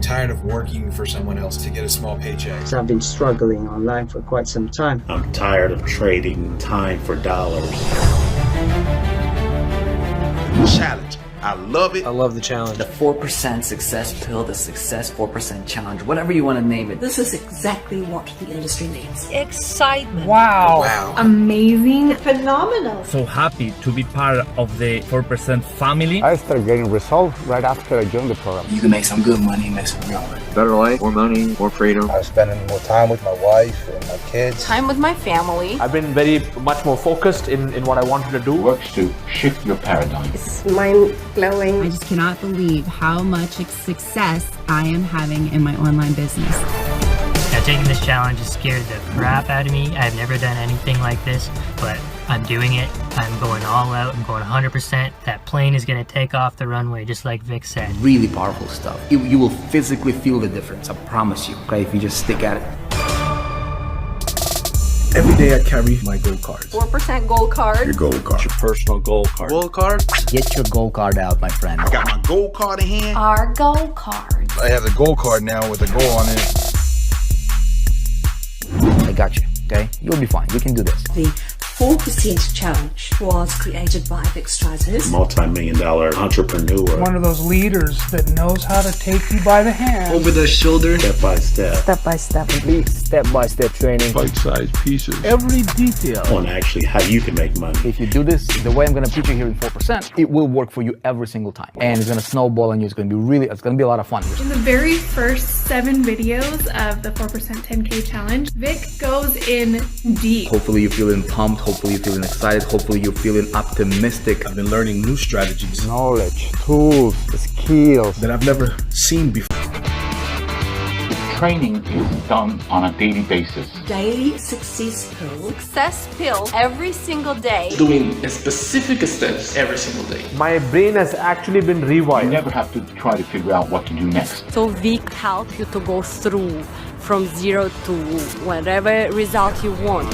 tired of working for someone else to get a small paycheck. So I've been struggling online for quite some time. I'm tired of trading time for dollars. Challenge. I love it. I love the challenge. The 4% success pill, the success 4% challenge, whatever you want to name it. This is exactly what the industry needs. Excitement. Wow. Amazing. Phenomenal. So happy to be part of the 4% family. I started getting results right after I joined the program. You can make some good money, make some real money. Better life, more money, more freedom. I'm spending more time with my wife and my kids. Time with my family. I've been very much more focused in what I wanted to do. Works to shift your paradigm. It's mind-blowing. I just cannot believe how much success I am having in my online business. Now, taking this challenge has scared the crap out of me. I've never done anything like this, but I'm doing it. I'm going all out. I'm going 100%. That plane is going to take off the runway, just like Vic said. Really powerful stuff. You will physically feel the difference, I promise you, okay, if you just stick at it. Every day I carry my gold cards. 4% gold card. Your gold card. Your personal gold card. Gold card. Get your gold card out, my friend. I got my gold card in hand. Our gold card. I have the gold card now with a goal on it. I got you, okay? You'll be fine. You can do this. The 4% challenge was created by Vic Strauss. Multi-million-dollar entrepreneur. One of those leaders that knows how to take you by the hand. Over the shoulder. Step by step. Step by step. Complete step-by-step training. Bite-sized pieces. Every detail. On actually how you can make money. If you do this the way I'm going to teach you here in 4%, it will work for you every single time. And it's going to snowball on you. It's going to be a lot of fun. In the very first 7 videos of the 4% 10K challenge, Vic goes in deep. Hopefully you're feeling pumped. Hopefully you're feeling excited. Hopefully you're feeling optimistic. I've been learning new strategies. Knowledge, tools, skills that I've never seen before. The training is done on a daily basis. Daily success pill. Success pill every single day. Doing specific steps every single day. My brain has actually been rewired. You never have to try to figure out what to do next. So Vic helps you to go through from 0 to whatever result you want.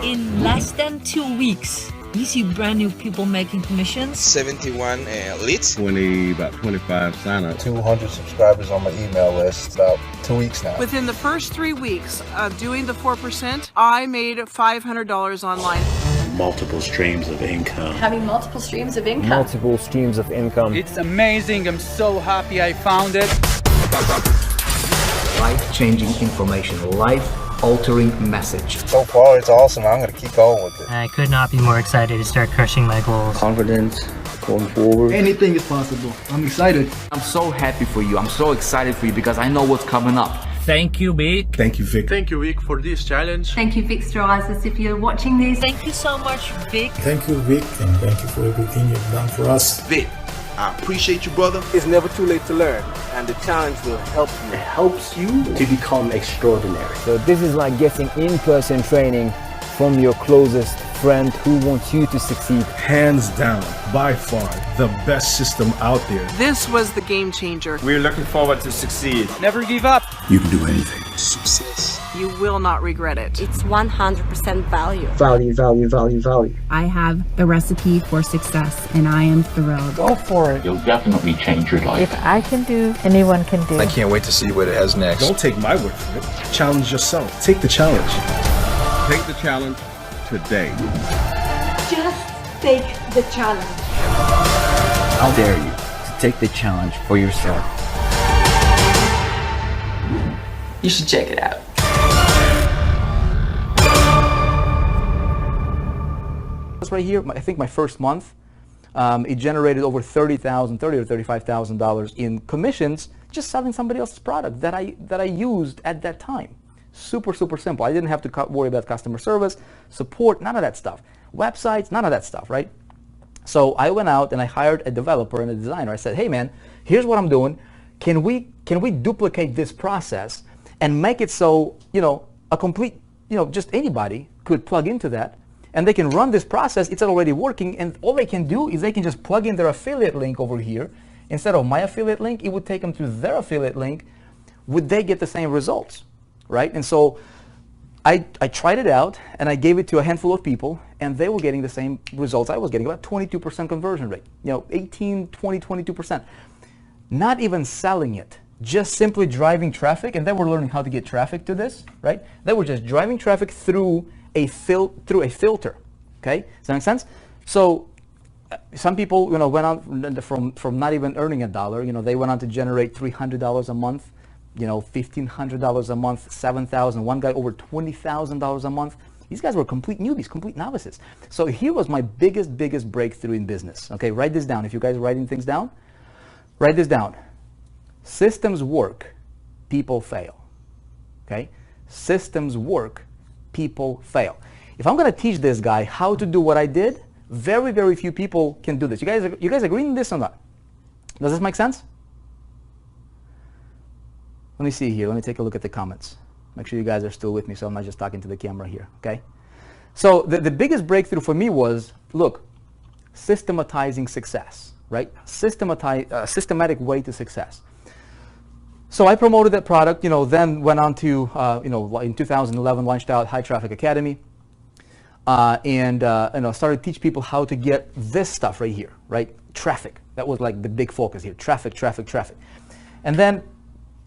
In less than 2 weeks, you see brand new people making commissions. 71 leads. About 25 sign-ups. 200 subscribers on my email list. About 2 weeks now. Within the first 3 weeks of doing the 4%, I made $500 online. Multiple streams of income. Having multiple streams of income. Multiple streams of income. It's amazing. I'm so happy I found it. Life-changing information. Life-altering message. So far, it's awesome. I'm going to keep going with it. I could not be more excited to start crushing my goals. Confidence, going forward. Anything is possible. I'm excited. I'm so happy for you. I'm so excited for you because I know what's coming up. Thank you, Vic. Thank you, Vic. Thank you, Vic, for this challenge. Thank you, Vic Strauss, if you're watching this. Thank you so much, Vic. Thank you, Vic, and thank you for everything you've done for us. Vic, I appreciate you, brother. It's never too late to learn, and the challenge will help you. It helps you to become extraordinary. So this is like getting in-person training from your closest friend who wants you to succeed. Hands down, by far, the best system out there. This was the game changer. We're looking forward to succeed. Never give up. You can do anything. Success. You will not regret it. It's 100% value. Value, value, value, value. I have the recipe for success and I am thrilled. Go for it. It'll definitely change your life. If I can do, anyone can do. I can't wait to see what it has next. Don't take my word for it. Challenge yourself. Take the challenge. Take the challenge today. Just take the challenge. How dare you to take the challenge for yourself. You should check it out. Right here, I think my first month, it generated over $30,000 or $35,000 in commissions just selling somebody else's product that I used at that time. Super, super simple. I didn't have to worry about customer service, support, none of that stuff. Websites, none of that stuff, right? So I went out and I hired a developer and a designer. I said, hey man, here's what I'm doing. Can we duplicate this process and make it so, a complete, just anybody could plug into that and they can run this process. It's already working, and all they can do is they can just plug in their affiliate link over here. Instead of my affiliate link, it would take them to their affiliate link. Would they get the same results, right? And so I tried it out and I gave it to a handful of people and they were getting the same results I was getting, about 22% conversion rate, 18, 20, 22%. not even selling it, just simply driving traffic, and they were learning how to get traffic to this, right? They were just driving traffic through a filter, okay? Does that make sense? So some people, you know, went on from not even earning $1, you know, they went on to generate $300 a month, you know, $1,500 a month, $7,000. One guy over $20,000 a month. These guys were complete newbies, complete novices. So here was my biggest breakthrough in business. Okay, write this down. If you guys are writing things down, write this down. Systems work, people fail. Okay, systems work, people fail. If I'm going to teach this guy how to do what I did, very few people can do this. You guys agreeing with this or not? Does this make sense? Let me see here. Let me take a look at the comments. Make sure you guys are still with me so I'm not just talking to the camera here, okay? So the biggest breakthrough for me was, look, systematizing success, right? Systematic way to success. So I promoted that product, you know, then went on to, you know, in 2011, launched out High Traffic Academy, and you know, started to teach people how to get this stuff right here, right? Traffic. That was like the big focus here. Traffic. And then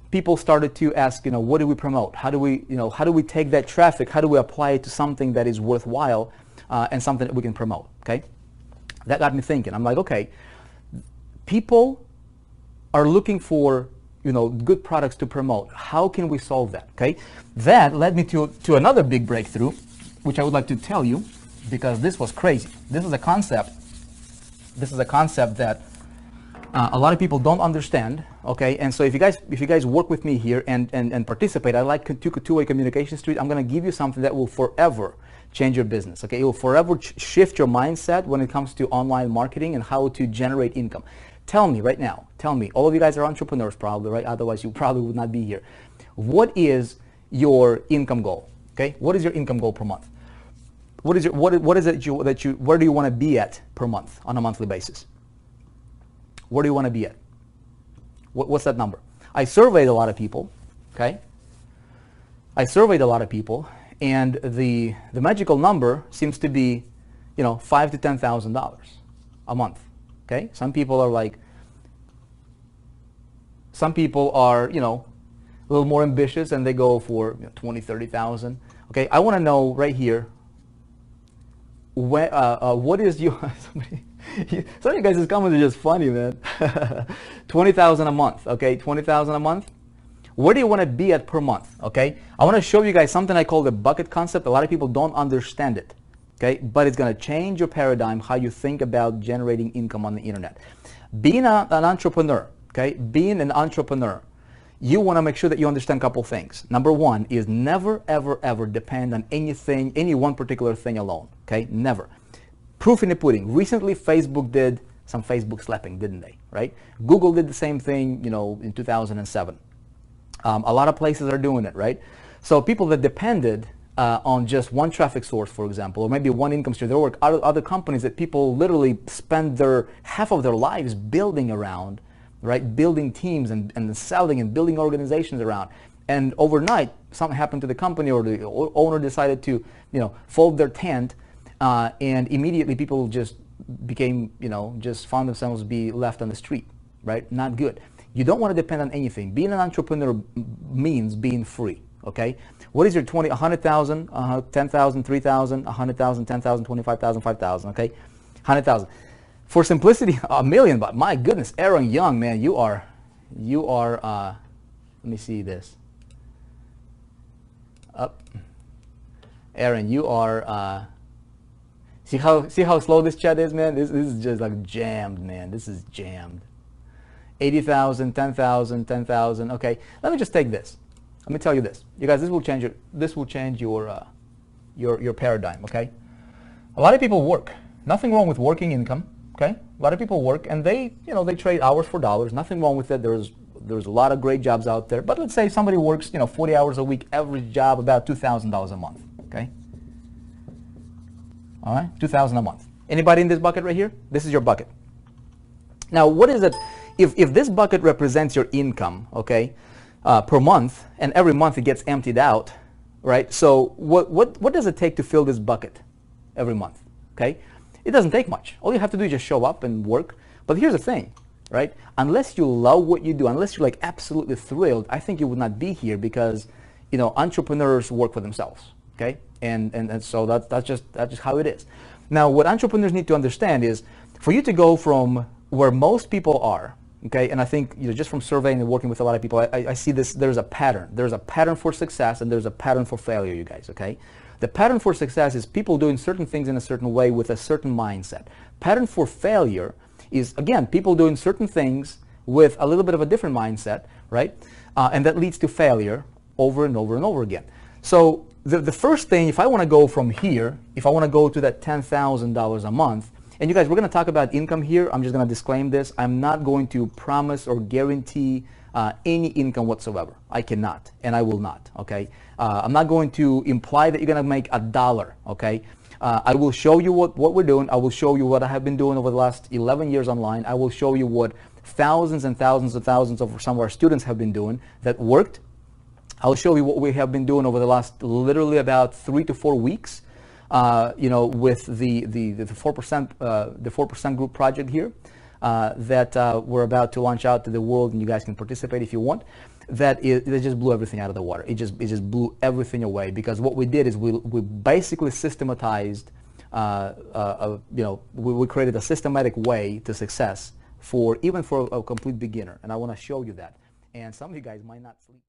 people started to ask, you know, what do we promote? How do we, you know, how do we take that traffic? How do we apply it to something that is worthwhile and something that we can promote? Okay, that got me thinking. I'm like, okay, people are looking for, you know, good products to promote. How can we solve that? Okay, that led me to another big breakthrough, which I would like to tell you because this was crazy. This is a concept. This is a concept that a lot of people don't understand, okay? And so if you guys work with me here and participate, I like two-way communication street. I'm going to give you something that will forever change your business, okay? It will forever shift your mindset when it comes to online marketing and how to generate income. Tell me right now, all of you guys are entrepreneurs probably, right? Otherwise you probably would not be here. What is your income goal, okay? What is your income goal per month? What is it where do you want to be at per month on a monthly basis? Where do you want to be at? What's that number? I surveyed a lot of people, okay? I surveyed a lot of people, and the magical number seems to be, you know, $5,000 to $10,000 a month, okay? Some people are, you know, a little more ambitious, and they go for, you know, 20, 30,000. Okay, I want to know right here, what is your some of you guys' comments are just funny, man. 20,000 a month, okay? 20,000 a month. Where do you want to be at per month, okay? I want to show you guys something I call the bucket concept. A lot of people don't understand it, okay? But it's going to change your paradigm, how you think about generating income on the internet. Being an entrepreneur, okay? Being an entrepreneur, you want to make sure that you understand a couple things. Number one is never, ever depend on anything, any one particular thing alone, okay? Never. Proof in the pudding. Recently, Facebook did some Facebook slapping, didn't they? Right? Google did the same thing, you know, in 2007. A lot of places are doing it, right? So people that depended on just one traffic source, for example, or maybe one income stream, there were other companies that people literally spend half of their lives building around, right? Building teams and selling and building organizations around. And overnight, something happened to the company, or the owner decided to, you know, fold their tent. And immediately people just became, you know, just found themselves be left on the street, right? Not good. You don't want to depend on anything. Being an entrepreneur means being free, okay? What is your 100,000, 10,000, 3,000, 100,000, 10,000, 25,000, 5,000, okay? 100,000. For simplicity, $1 million, but my goodness, Aaron Young, man, you are, let me see this. Up. Aaron, you are, See how slow this chat is, man? This is just like jammed, man. This is jammed. 80,000, 10,000, 10,000. Okay, let me just take this. Let me tell you this, you guys. This will change your paradigm. Okay, a lot of people work. Nothing wrong with working income. Okay, a lot of people work and they trade hours for dollars. Nothing wrong with it. There's a lot of great jobs out there. But let's say somebody works 40 hours a week, average job about $2,000 a month. Okay. All right, $2,000 a month. Anybody in this bucket right here? This is your bucket. Now, what is it? If this bucket represents your income, okay, per month, and every month it gets emptied out, right? So what does it take to fill this bucket every month? Okay, it doesn't take much. All you have to do is just show up and work. But here's the thing: right? Unless you love what you do, unless you're like absolutely thrilled, I think you would not be here, because, you know, entrepreneurs work for themselves, okay? And so that's just how it is. Now, what entrepreneurs need to understand is, for you to go from where most people are, okay, and I think, you know, just from surveying and working with a lot of people, I see this, there's a pattern. There's a pattern for success and there's a pattern for failure, you guys, okay? The pattern for success is people doing certain things in a certain way with a certain mindset. Pattern for failure is, again, people doing certain things with a little bit of a different mindset, right? And that leads to failure over and over and over again. So the first thing, if I want to go from here, if I want to go to that $10,000 a month, and you guys, we're going to talk about income here. I'm just going to disclaim this. I'm not going to promise or guarantee any income whatsoever. I cannot, and I will not, okay? I'm not going to imply that you're going to make $1, okay? I will show you what we're doing. I will show you what I have been doing over the last 11 years online. I will show you what thousands and thousands and thousands of some of our students have been doing that worked. I'll show you what we have been doing over the last literally about 3 to 4 weeks, you know, with the 4% group project here that we're about to launch out to the world, and you guys can participate if you want. That just blew everything out of the water. It just blew everything away, because what we did is we basically systematized, you know, we created a systematic way to success even for a complete beginner, and I want to show you that. And some of you guys might not sleep.